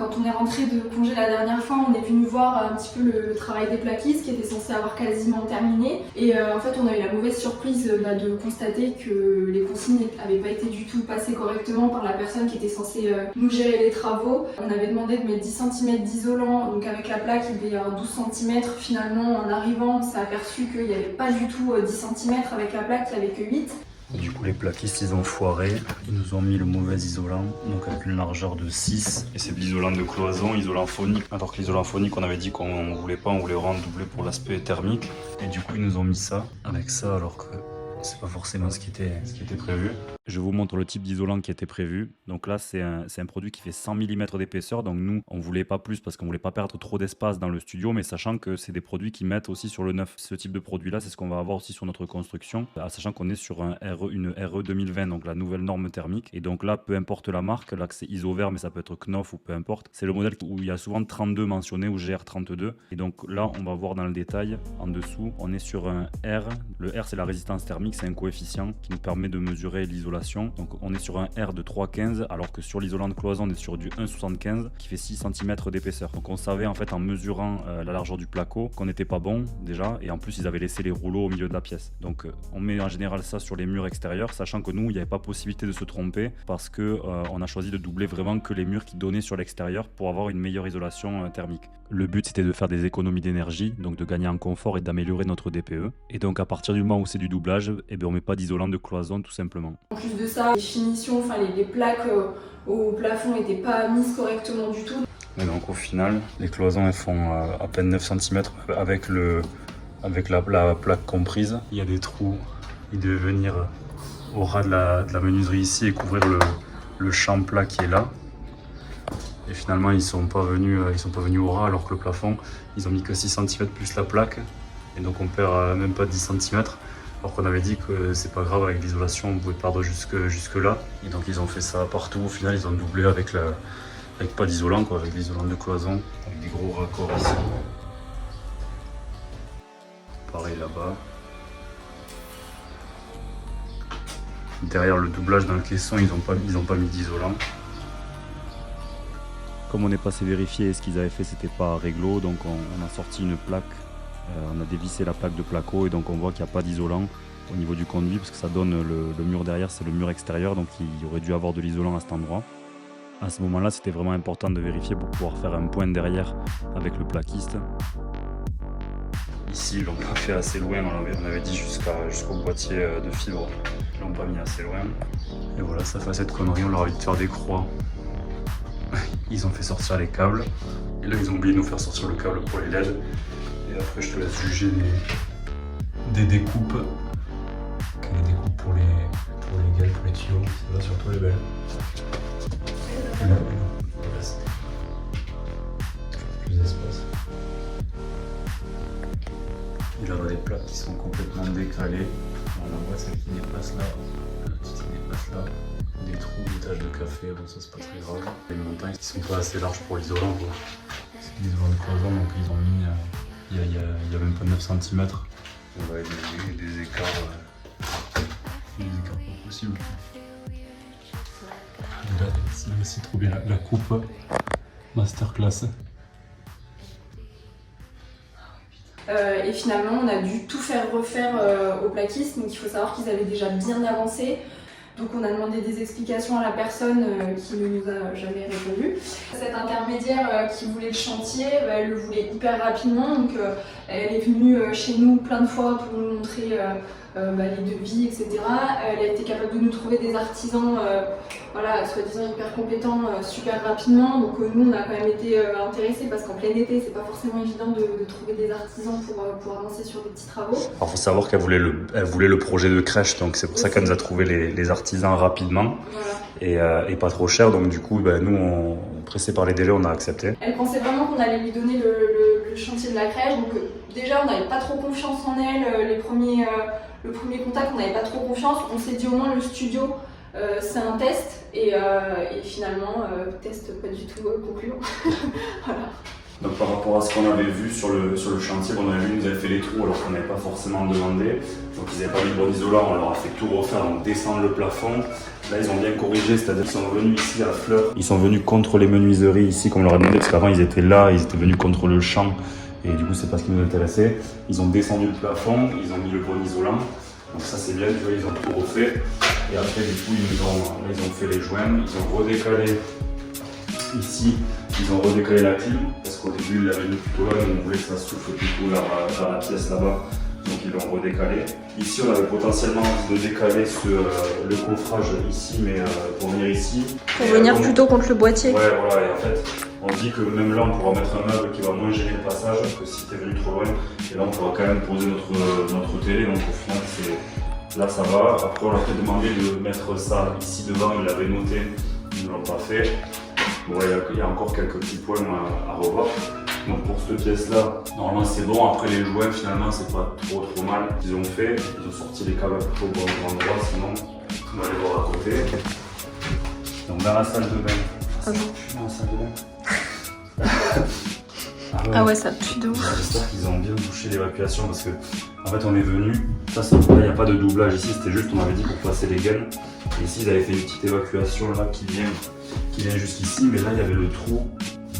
quand on est rentré de congé la dernière fois, on est venu voir un petit peu le travail des plaquistes qui était censé avoir quasiment terminé. Et en fait, on a eu la mauvaise surprise de constater que les consignes n'avaient pas été du tout passées correctement par la personne qui était censée nous gérer les travaux. On avait demandé de mettre 10 cm d'isolant, donc avec la plaque il devait y avoir 12 cm. Finalement, en arrivant, on s'est aperçu qu'il n'y avait pas du tout 10 cm avec la plaque, il n'y avait que 8. Du coup les plaquistes ils ont foiré, ils nous ont mis le mauvais isolant, donc avec une largeur de 6. Et c'est de l'isolant de cloison, isolant phonique. Alors que l'isolant phonique on avait dit qu'on voulait pas, on voulait rendre doublé pour l'aspect thermique. Et du coup ils nous ont mis ça, avec ça alors que c'est pas forcément ce qui était prévu. Je vous montre le type d'isolant qui était prévu. Donc là, c'est un produit qui fait 100 mm d'épaisseur. Donc nous, on voulait pas plus parce qu'on voulait pas perdre trop d'espace dans le studio, mais sachant que c'est des produits qui mettent aussi sur le neuf. Ce type de produit-là, c'est ce qu'on va avoir aussi sur notre construction, sachant qu'on est sur une RE 2020, donc la nouvelle norme thermique. Et donc là, peu importe la marque, là c'est ISOVER, mais ça peut être Knauf ou peu importe. C'est le modèle où il y a souvent 32 mentionné ou GR32. Et donc là, on va voir dans le détail, en dessous, on est sur un R. Le R, c'est la résistance thermique, c'est un coefficient qui nous permet de mesurer l'isolation. Donc on est sur un R de 3,15 alors que sur l'isolant de cloison on est sur du 1,75 qui fait 6 cm d'épaisseur. Donc on savait en fait en mesurant la largeur du placo qu'on n'était pas bon déjà, et en plus ils avaient laissé les rouleaux au milieu de la pièce. Donc on met en général ça sur les murs extérieurs, sachant que nous il n'y avait pas possibilité de se tromper parce que on a choisi de doubler vraiment que les murs qui donnaient sur l'extérieur pour avoir une meilleure isolation thermique. Le but c'était de faire des économies d'énergie, donc de gagner en confort et d'améliorer notre DPE. Et donc à partir du moment où c'est du doublage, eh bien, on met pas d'isolant de cloison tout simplement. En plus de ça, les finitions, enfin les plaques au plafond n'étaient pas mises correctement du tout. Et donc au final, les cloisons elles font à peine 9 cm avec la plaque comprise. Il y a des trous, ils devaient venir au ras de la menuiserie ici et couvrir le champ plat qui est là. Et finalement ils sont pas venus au ras alors que le plafond, ils ont mis que 6 cm plus la plaque. Et donc on perd même pas 10 cm. Alors qu'on avait dit que c'est pas grave, avec l'isolation on pouvait perdre jusque là. Et donc ils ont fait ça partout. Au final ils ont doublé avec pas d'isolant quoi, avec l'isolant de cloison, avec des gros raccords ici. Pareil là-bas. Derrière le doublage dans le caisson, ils ont pas mis d'isolant. Comme on est passé vérifier ce qu'ils avaient fait, c'était pas réglo, donc on a sorti une plaque. On a dévissé la plaque de placo et donc on voit qu'il n'y a pas d'isolant au niveau du conduit parce que ça donne le mur derrière, c'est le mur extérieur, donc il aurait dû avoir de l'isolant à cet endroit. À ce moment-là, c'était vraiment important de vérifier pour pouvoir faire un point derrière avec le plaquiste. Ici, ils l'ont pas fait assez loin, on avait dit jusqu'au boîtier de fibre. Ils l'ont pas mis assez loin. Et voilà, ça fait cette connerie, on leur a dit de faire des croix. Ils ont fait sortir les câbles. Et là, ils ont oublié de nous faire sortir le câble pour les LED. Et après, je te laisse juger des découpes. Les découpes pour les gueules, pour les tuyaux. Ça va surtout les belles. Plus d'espace. Et là, on a des plaques qui sont complètement décalées. On voit celle qui dépasse là, la petite qui dépasse là. Des trous, des taches de café, bon ça c'est pas très grave. Les montagnes qui sont pas assez larges pour l'isolant quoi. C'est l'isolant de cloison, donc ils ont mis, il y a même pas 9 cm. On va des écarts pas possibles. Et là c'est aussi trop bien, la coupe masterclass. Et finalement on a dû tout faire refaire aux plaquistes, donc il faut savoir qu'ils avaient déjà bien avancé. Donc on a demandé des explications à la personne qui ne nous a jamais répondu. Cette intermédiaire qui voulait le chantier, elle le voulait hyper rapidement, donc elle est venue chez nous plein de fois pour nous montrer les devis, etc. Elle a été capable de nous trouver des artisans, voilà, soi-disant hyper compétents, super rapidement. Donc nous on a quand même été intéressés parce qu'en plein été c'est pas forcément évident de trouver des artisans pour avancer sur des petits travaux. Alors faut savoir qu'elle voulait le projet de crèche, donc c'est pour ça qu'elle nous a trouvé les artisans rapidement. Voilà. Et pas trop cher, donc du coup nous pressés par les délais on a accepté. Elle pensait vraiment qu'on allait lui donner le chantier de la crèche, donc déjà on n'avait pas trop confiance en elle, le premier contact on n'avait pas trop confiance, on s'est dit au moins le studio c'est un test et finalement test pas du tout concluant. Voilà. Donc par rapport à ce qu'on avait vu sur le chantier, on avait vu, ils nous avaient fait les trous alors qu'on n'avait pas forcément demandé. Donc ils n'avaient pas mis de bon isolant, on leur a fait tout refaire, donc descendre le plafond. Là ils ont bien corrigé, c'est-à-dire qu'ils sont venus ici à la fleur. Ils sont venus contre les menuiseries ici, comme on leur a demandé, parce qu'avant ils étaient là, ils étaient venus contre le champ. Et du coup c'est pas ce qui nous intéressait. Ils ont descendu le plafond, ils ont mis le bon isolant. Donc ça c'est bien, tu vois, ils ont tout refait. Et après du coup ils ont fait les joints, ils ont redécalé ici, ils ont redécalé la clim, parce qu'au début, il l'avait mis plutôt là, mais on voulait que ça souffle plutôt vers la pièce là-bas, donc ils l'ont redécalé. Ici, on avait potentiellement envie de décaler le coffrage ici, mais pour venir ici. Pour venir plutôt contre le boîtier. Ouais, voilà, et en fait, on dit que même là, on pourra mettre un meuble qui va moins gêner le passage que si tu es venu trop loin. Et là, on pourra quand même poser notre télé, donc au final, là, ça va. Après, on leur a demandé de mettre ça ici devant, ils l'avaient noté, ils ne l'ont pas fait. Bon, il y a encore quelques petits points à revoir. Donc pour cette pièce-là, normalement c'est bon. Après les joints, finalement, c'est pas trop mal. Ils ont fait, ils ont sorti les câbles au bon endroit, sinon on va aller voir à côté. Donc dans la salle de bain. Ah bon. Dans la salle de bain. Ah ouais, ça pue de ouf. J'espère qu'ils ont bien bouché l'évacuation parce que en fait on est venu. Là il n'y a pas de doublage ici, c'était juste on avait dit pour passer les gaines. Et ici ils avaient fait une petite évacuation là qui vient jusqu'ici, mais là il y avait le trou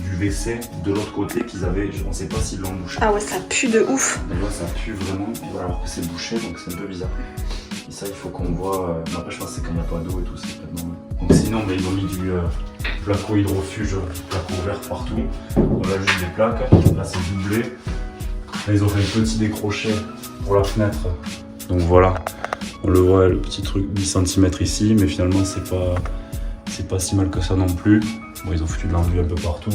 du WC de l'autre côté qu'ils avaient, on ne sait pas s'ils l'ont bouché. Ah ouais, ça pue de ouf. Mais là ça pue vraiment, puis voilà, alors que c'est bouché donc c'est un peu bizarre. Et ça il faut qu'on voit, mais après je pense que c'est quand il n'y a pas d'eau et tout, c'est pas normal. Donc sinon ils ont mis du placo hydrofuge, placo vert partout. On a juste des plaques, là c'est doublé. Là ils ont fait un petit décroché pour la fenêtre. Donc voilà, on le voit, le petit truc 10 cm ici, mais finalement c'est pas si mal que ça non plus. Bon, ils ont foutu de l'enduit un peu partout.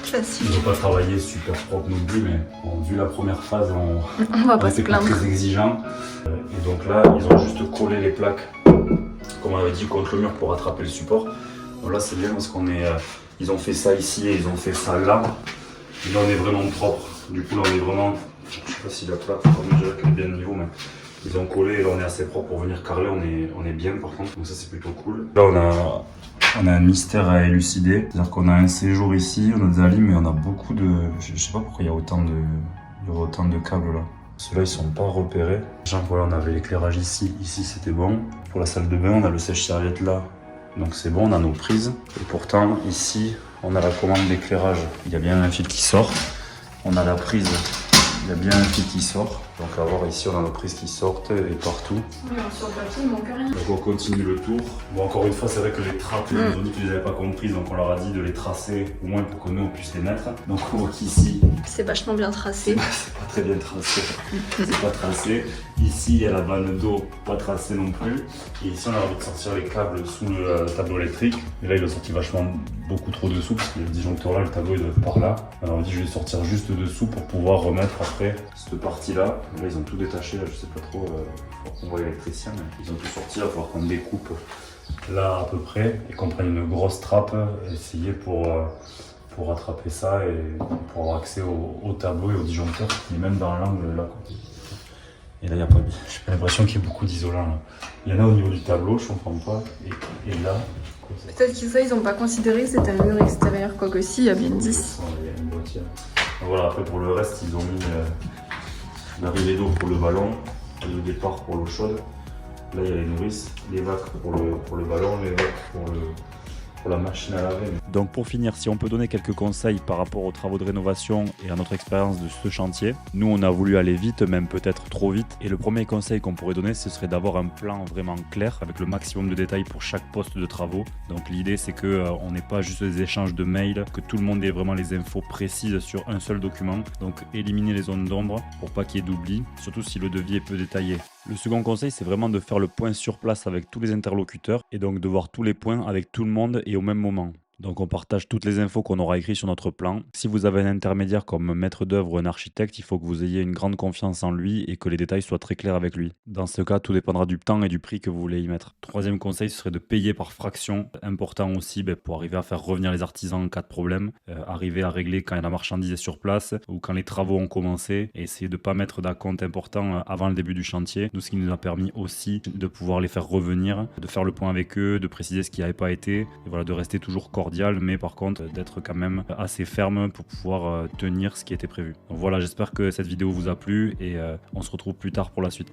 Classique. Ils n'ont pas travaillé super propre non plus, mais bon, vu la première phase, on va pas se plaindre. Très exigeant. Et donc là, ils ont juste collé les plaques, comme on avait dit, contre le mur pour attraper le support. Donc là, c'est bien parce ils ont fait ça ici et ils ont fait ça là. Et là, on est vraiment propre. Du coup, là, on est vraiment, je sais pas si la plaque, on dirait qu'elle est bien au niveau, mais ils ont collé et là, on est assez propre pour venir carreler. On est bien par contre, donc ça, c'est plutôt cool. Là, on a un mystère à élucider, c'est-à-dire qu'on a un séjour ici, on a des alimes, mais on a beaucoup de... Je sais pas pourquoi il y a autant de câbles là. Ceux-là, ils sont pas repérés. Genre, voilà, on avait l'éclairage ici c'était bon. Pour la salle de bain, on a le sèche-serviette là, donc c'est bon, on a nos prises. Et pourtant, ici, on a la commande d'éclairage. Il y a bien un fil qui sort. On a la prise, il y a bien un fil qui sort. Donc à voir ici, on a nos prises qui sortent et partout. Oui, sur le papier, il manque rien. Donc on continue le tour. Bon, encore une fois, c'est vrai que les trappes, ils nous ont dit qu'ils les avaient pas comprises, donc on leur a dit de les tracer, au moins pour que nous on puisse les mettre. Donc on voit qu'ici, c'est vachement bien tracé. c'est pas très bien tracé. C'est pas tracé. Ici, il y a la vanne d'eau, pas tracée non plus. Et ici, on a envie de sortir les câbles sous le tableau électrique. Et là, il a sorti vachement beaucoup trop dessous, parce que le disjoncteur là, le tableau il doit être par là. Alors on dit je vais sortir juste dessous pour pouvoir remettre après cette partie-là. Là, ils ont tout détaché, là, je sais pas trop, faut qu'on voit l'électricien, mais ils ont tout sorti, il va falloir qu'on découpe là à peu près et qu'on prenne une grosse trappe, essayer pour rattraper ça et pour avoir accès au tableau et au disjoncteur qui est même dans l'angle là. Quoi. Et là, il n'y a pas, j'ai pas l'impression qu'il y ait beaucoup d'isolants là. Il y en a au niveau du tableau, je comprends pas, et là. Peut-être que ça, ils n'ont pas considéré que c'était un mur extérieur, quoi que si, il y a bien 10. Il y a une boîtière. Donc voilà, après pour le reste, ils ont mis l'arrivée d'eau pour le ballon, le départ pour l'eau chaude. Là, il y a les nourrices, les vacs pour le ballon, les vacs pour la machine à laver. Donc pour finir, si on peut donner quelques conseils par rapport aux travaux de rénovation et à notre expérience de ce chantier, nous on a voulu aller vite, même peut-être trop vite. Et le premier conseil qu'on pourrait donner, ce serait d'avoir un plan vraiment clair avec le maximum de détails pour chaque poste de travaux. Donc l'idée c'est qu'on n'ait pas juste des échanges de mails, que tout le monde ait vraiment les infos précises sur un seul document. Donc éliminer les zones d'ombre pour pas qu'il y ait d'oubli, surtout si le devis est peu détaillé. Le second conseil, c'est vraiment de faire le point sur place avec tous les interlocuteurs et donc de voir tous les points avec tout le monde et au même moment. Donc on partage toutes les infos qu'on aura écrites sur notre plan. Si vous avez un intermédiaire comme un maître d'œuvre ou un architecte, il faut que vous ayez une grande confiance en lui et que les détails soient très clairs avec lui. Dans ce cas, tout dépendra du temps et du prix que vous voulez y mettre. Troisième conseil, ce serait de payer par fraction. Important aussi pour arriver à faire revenir les artisans en cas de problème, arriver à régler quand la marchandise est sur place ou quand les travaux ont commencé et essayer de ne pas mettre d'acompte important avant le début du chantier. Nous, ce qui nous a permis aussi de pouvoir les faire revenir, de faire le point avec eux, de préciser ce qui n'avait pas été et voilà, de rester toujours cordial cordial, mais par contre d'être quand même assez ferme pour pouvoir tenir ce qui était prévu. Donc voilà, j'espère que cette vidéo vous a plu et on se retrouve plus tard pour la suite.